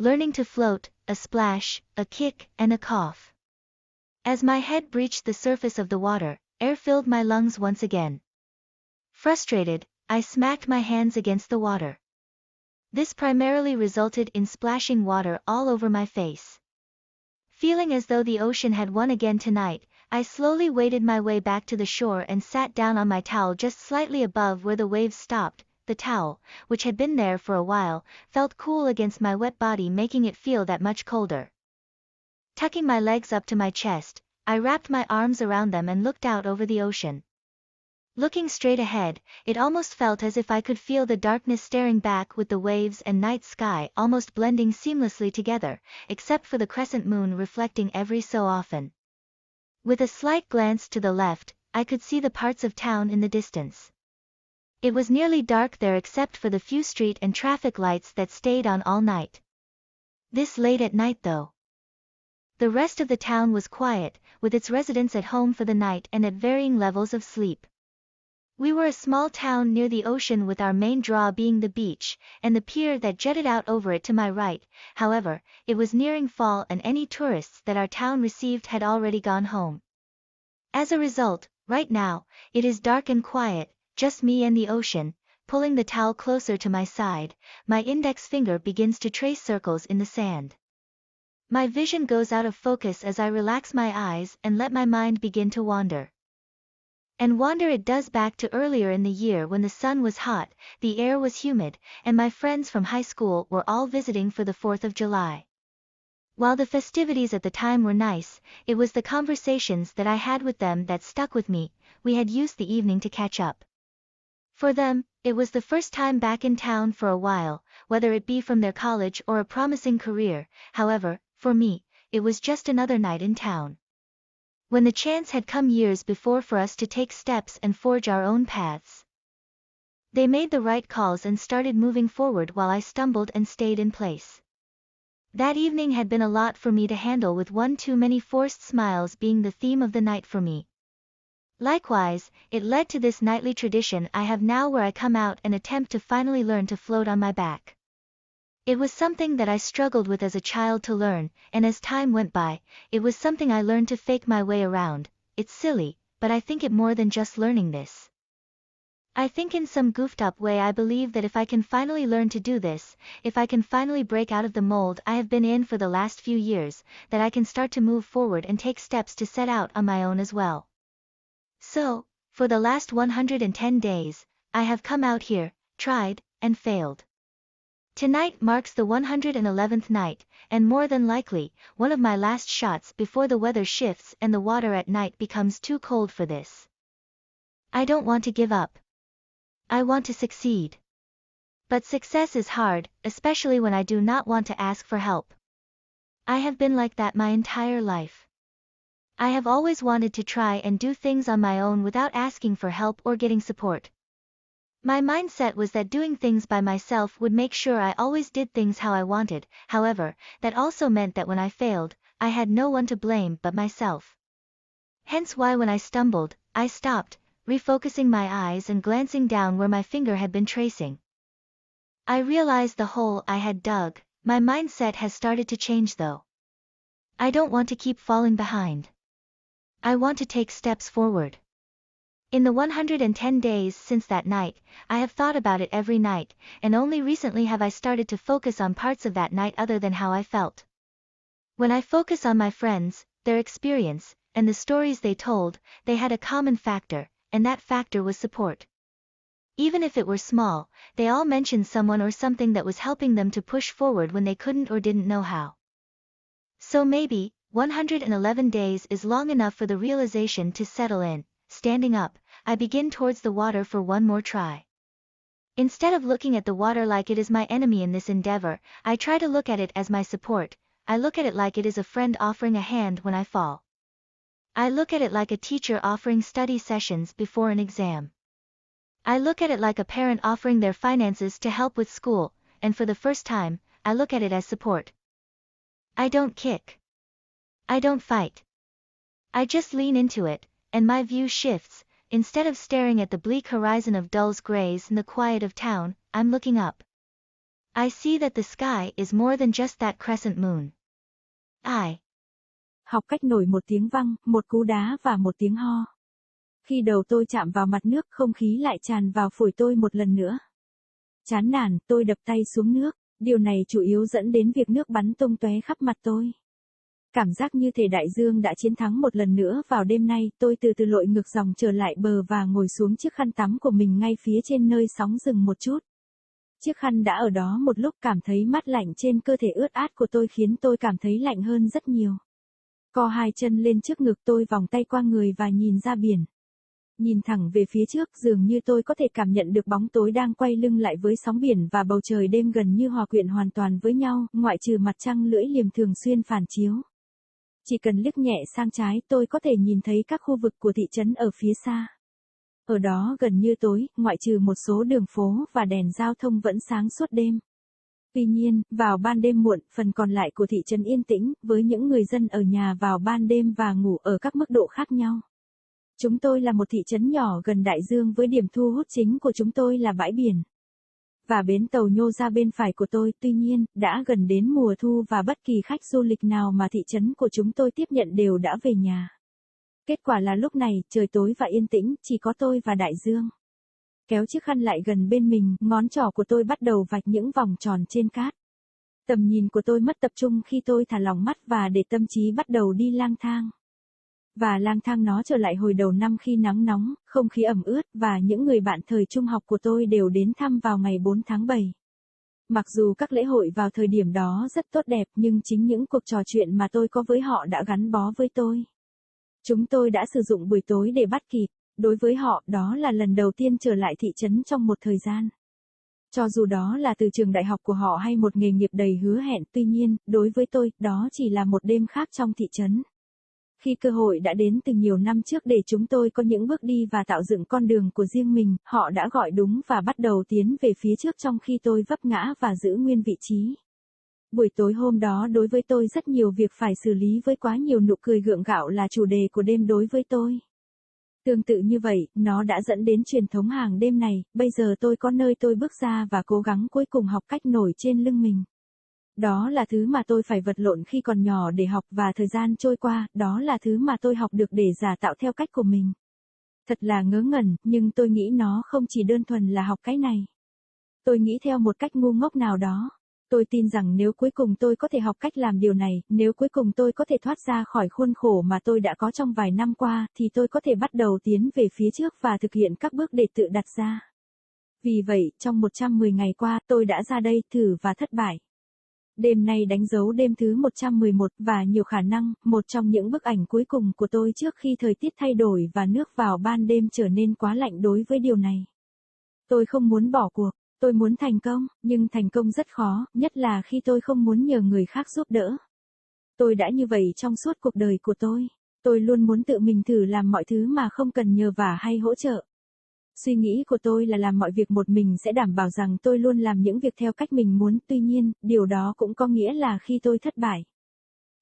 learning to float, a splash, a kick, and a cough. As my head breached the surface of the water, air filled my lungs once again. Frustrated, I smacked my hands against the water. This primarily resulted in splashing water all over my face. Feeling as though the ocean had won again tonight, I slowly waded my way back to the shore and sat down on my towel just slightly above where the waves stopped. The towel, which had been there for a while, felt cool against my wet body, making it feel that much colder. Tucking my legs up to my chest, I wrapped my arms around them and looked out over the ocean. Looking straight ahead, it almost felt as if I could feel the darkness staring back, with the waves and night sky almost blending seamlessly together, except for the crescent moon reflecting every so often. With a slight glance to the left, I could see the parts of town in the distance. It was nearly dark there except for the few street and traffic lights that stayed on all night. This late at night though. The rest of the town was quiet, with its residents at home for the night and at varying levels of sleep. We were a small town near the ocean, with our main draw being the beach, and the pier that jutted out over it to my right. However, it was nearing fall and any tourists that our town received had already gone home. As a result, right now, it is dark and quiet, just me and the ocean. Pulling the towel closer to my side, my index finger begins to trace circles in the sand. My vision goes out of focus as I relax my eyes and let my mind begin to wander. And wander it does back to earlier in the year when the sun was hot, the air was humid, and my friends from high school were all visiting for the 4th of July. While the festivities at the time were nice, it was the conversations that I had with them that stuck with me. We had used the evening to catch up. For them, it was the first time back in town for a while, whether it be from their college or a promising career. However, for me, it was just another night in town. When the chance had come years before for us to take steps and forge our own paths. They made the right calls and started moving forward while I stumbled and stayed in place. That evening had been a lot for me to handle, with one too many forced smiles being the theme of the night for me. Likewise, it led to this nightly tradition I have now where I come out and attempt to finally learn to float on my back. It was something that I struggled with as a child to learn, and as time went by, it was something I learned to fake my way around. It's silly, but I think it more than just learning this. I think in some goofed up way I believe that if I can finally learn to do this, if I can finally break out of the mold I have been in for the last few years, that I can start to move forward and take steps to set out on my own as well. So, for the last 110 days, I have come out here, tried, and failed. Tonight marks the 111th night, and more than likely, one of my last shots before the weather shifts and the water at night becomes too cold for this. I don't want to give up. I want to succeed. But success is hard, especially when I do not want to ask for help. I have been like that my entire life. I have always wanted to try and do things on my own without asking for help or getting support. My mindset was that doing things by myself would make sure I always did things how I wanted. However, that also meant that when I failed, I had no one to blame but myself. Hence why when I stumbled, I stopped, refocusing my eyes and glancing down where my finger had been tracing. I realized the hole I had dug. My mindset has started to change though. I don't want to keep falling behind. I want to take steps forward. In the 110 days since that night, I have thought about it every night, and only recently have I started to focus on parts of that night other than how I felt. When I focus on my friends, their experience, and the stories they told, they had a common factor, and that factor was support. Even if it were small, they all mentioned someone or something that was helping them to push forward when they couldn't or didn't know how. So maybe, 111 days is long enough for the realization to settle in. Standing up, I begin towards the water for one more try. Instead of looking at the water like it is my enemy in this endeavor, I try to look at it as my support. I look at it like it is a friend offering a hand when I fall. I look at it like a teacher offering study sessions before an exam. I look at it like a parent offering their finances to help with school, and for the first time, I look at it as support. I don't kick. I don't fight. I just lean into it, and my view shifts. Instead of staring at the bleak horizon of dulls grays and the quiet of town, I'm looking up. I see that the sky is more than just that crescent moon. I Học cách nổi một tiếng vang, một cú đá và một tiếng ho. Khi đầu tôi chạm vào mặt nước, không khí lại tràn vào phổi tôi một lần nữa. Chán nản, tôi đập tay xuống nước, điều này chủ yếu dẫn đến việc nước bắn tung tóe khắp mặt tôi. Cảm giác như thể đại dương đã chiến thắng một lần nữa. Vào đêm nay, tôi từ từ lội ngược dòng trở lại bờ và ngồi xuống chiếc khăn tắm của mình ngay phía trên nơi sóng dừng một chút. Chiếc khăn đã ở đó một lúc, cảm thấy mát lạnh trên cơ thể ướt át của tôi khiến tôi cảm thấy lạnh hơn rất nhiều. Co hai chân lên trước ngực, tôi vòng tay qua người và nhìn ra biển. Nhìn thẳng về phía trước, dường như tôi có thể cảm nhận được bóng tối đang quay lưng lại với sóng biển và bầu trời đêm gần như hòa quyện hoàn toàn với nhau, ngoại trừ mặt trăng lưỡi liềm thường xuyên phản chiếu. Chỉ cần liếc nhẹ sang trái, tôi có thể nhìn thấy các khu vực của thị trấn ở phía xa. Ở đó gần như tối, ngoại trừ một số đường phố và đèn giao thông vẫn sáng suốt đêm. Tuy nhiên, vào ban đêm muộn, phần còn lại của thị trấn yên tĩnh, với những người dân ở nhà vào ban đêm và ngủ ở các mức độ khác nhau. Chúng tôi là một thị trấn nhỏ gần đại dương với điểm thu hút chính của chúng tôi là bãi biển. Và bến tàu nhô ra bên phải của tôi, tuy nhiên, đã gần đến mùa thu và bất kỳ khách du lịch nào mà thị trấn của chúng tôi tiếp nhận đều đã về nhà. Kết quả là lúc này, trời tối và yên tĩnh, chỉ có tôi và đại dương. Kéo chiếc khăn lại gần bên mình, ngón trỏ của tôi bắt đầu vạch những vòng tròn trên cát. Tầm nhìn của tôi mất tập trung khi tôi thả lỏng mắt và để tâm trí bắt đầu đi lang thang. Và lang thang nó trở lại hồi đầu năm khi nắng nóng, không khí ẩm ướt và những người bạn thời trung học của tôi đều đến thăm vào ngày 4 tháng 7. Mặc dù các lễ hội vào thời điểm đó rất tốt đẹp nhưng chính những cuộc trò chuyện mà tôi có với họ đã gắn bó với tôi. Chúng tôi đã sử dụng buổi tối để bắt kịp. Đối với họ, đó là lần đầu tiên trở lại thị trấn trong một thời gian. Cho dù đó là từ trường đại học của họ hay một nghề nghiệp đầy hứa hẹn, tuy nhiên, đối với tôi, đó chỉ là một đêm khác trong thị trấn. Khi cơ hội đã đến từ nhiều năm trước để chúng tôi có những bước đi và tạo dựng con đường của riêng mình, họ đã gọi đúng và bắt đầu tiến về phía trước trong khi tôi vấp ngã và giữ nguyên vị trí. Buổi tối hôm đó đối với tôi rất nhiều việc phải xử lý với quá nhiều nụ cười gượng gạo là chủ đề của đêm đối với tôi. Tương tự như vậy, nó đã dẫn đến truyền thống hàng đêm này, bây giờ tôi có nơi tôi bước ra và cố gắng cuối cùng học cách nổi trên lưng mình. Đó là thứ mà tôi phải vật lộn khi còn nhỏ để học và thời gian trôi qua, đó là thứ mà tôi học được để giả tạo theo cách của mình. Thật là ngớ ngẩn, nhưng tôi nghĩ nó không chỉ đơn thuần là học cái này. Tôi nghĩ theo một cách ngu ngốc nào đó. Tôi tin rằng nếu cuối cùng tôi có thể học cách làm điều này, nếu cuối cùng tôi có thể thoát ra khỏi khuôn khổ mà tôi đã có trong vài năm qua, thì tôi có thể bắt đầu tiến về phía trước và thực hiện các bước để tự đặt ra. Vì vậy, trong 110 ngày qua, tôi đã ra đây, thử và thất bại. Đêm nay đánh dấu đêm thứ 111 và nhiều khả năng, một trong những bức ảnh cuối cùng của tôi trước khi thời tiết thay đổi và nước vào ban đêm trở nên quá lạnh đối với điều này. Tôi không muốn bỏ cuộc. Tôi muốn thành công, nhưng thành công rất khó, nhất là khi tôi không muốn nhờ người khác giúp đỡ. Tôi đã như vậy trong suốt cuộc đời của tôi. Tôi luôn muốn tự mình thử làm mọi thứ mà không cần nhờ vả hay hỗ trợ. Suy nghĩ của tôi là làm mọi việc một mình sẽ đảm bảo rằng tôi luôn làm những việc theo cách mình muốn, tuy nhiên, điều đó cũng có nghĩa là khi tôi thất bại,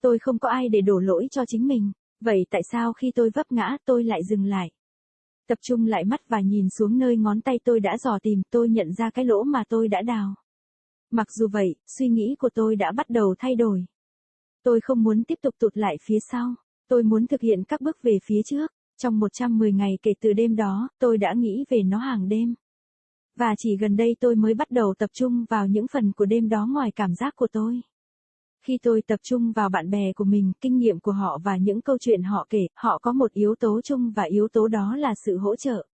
tôi không có ai để đổ lỗi cho chính mình. Vậy tại sao khi tôi vấp ngã tôi lại dừng lại? Tập trung lại mắt và nhìn xuống nơi ngón tay tôi đã dò tìm, tôi nhận ra cái lỗ mà tôi đã đào. Mặc dù vậy, suy nghĩ của tôi đã bắt đầu thay đổi. Tôi không muốn tiếp tục tụt lại phía sau. Tôi muốn thực hiện các bước về phía trước. Trong 110 ngày kể từ đêm đó, tôi đã nghĩ về nó hàng đêm. Và chỉ gần đây tôi mới bắt đầu tập trung vào những phần của đêm đó ngoài cảm giác của tôi. Khi tôi tập trung vào bạn bè của mình, kinh nghiệm của họ và những câu chuyện họ kể, họ có một yếu tố chung và yếu tố đó là sự hỗ trợ.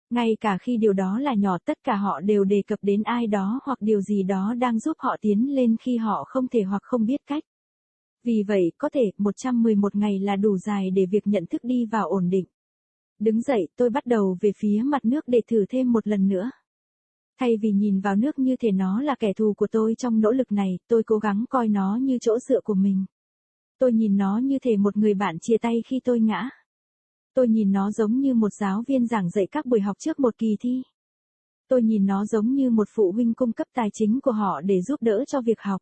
Ngay cả khi điều đó là nhỏ, tất cả họ đều đề cập đến ai đó hoặc điều gì đó đang giúp họ tiến lên khi họ không thể hoặc không biết cách. Vì vậy, có thể, 111 ngày là đủ dài để việc nhận thức đi vào ổn định. Đứng dậy, tôi bắt đầu về phía mặt nước để thử thêm một lần nữa. Thay vì nhìn vào nước như thể nó là kẻ thù của tôi trong nỗ lực này, tôi cố gắng coi nó như chỗ dựa của mình. Tôi nhìn nó như thể một người bạn chia tay khi tôi ngã. Tôi nhìn nó giống như một giáo viên giảng dạy các buổi học trước một kỳ thi. Tôi nhìn nó giống như một phụ huynh cung cấp tài chính của họ để giúp đỡ cho việc học.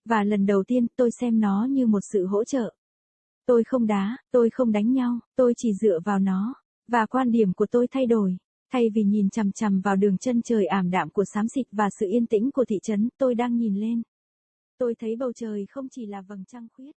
Và lần đầu tiên, tôi xem nó như một sự hỗ trợ. Tôi không đá, tôi không đánh nhau, tôi chỉ dựa vào nó. Và quan điểm của tôi thay đổi. Thay vì nhìn chằm chằm vào đường chân trời ảm đạm của xám xịt và sự yên tĩnh của thị trấn, tôi đang nhìn lên. Tôi thấy bầu trời không chỉ là vầng trăng khuyết.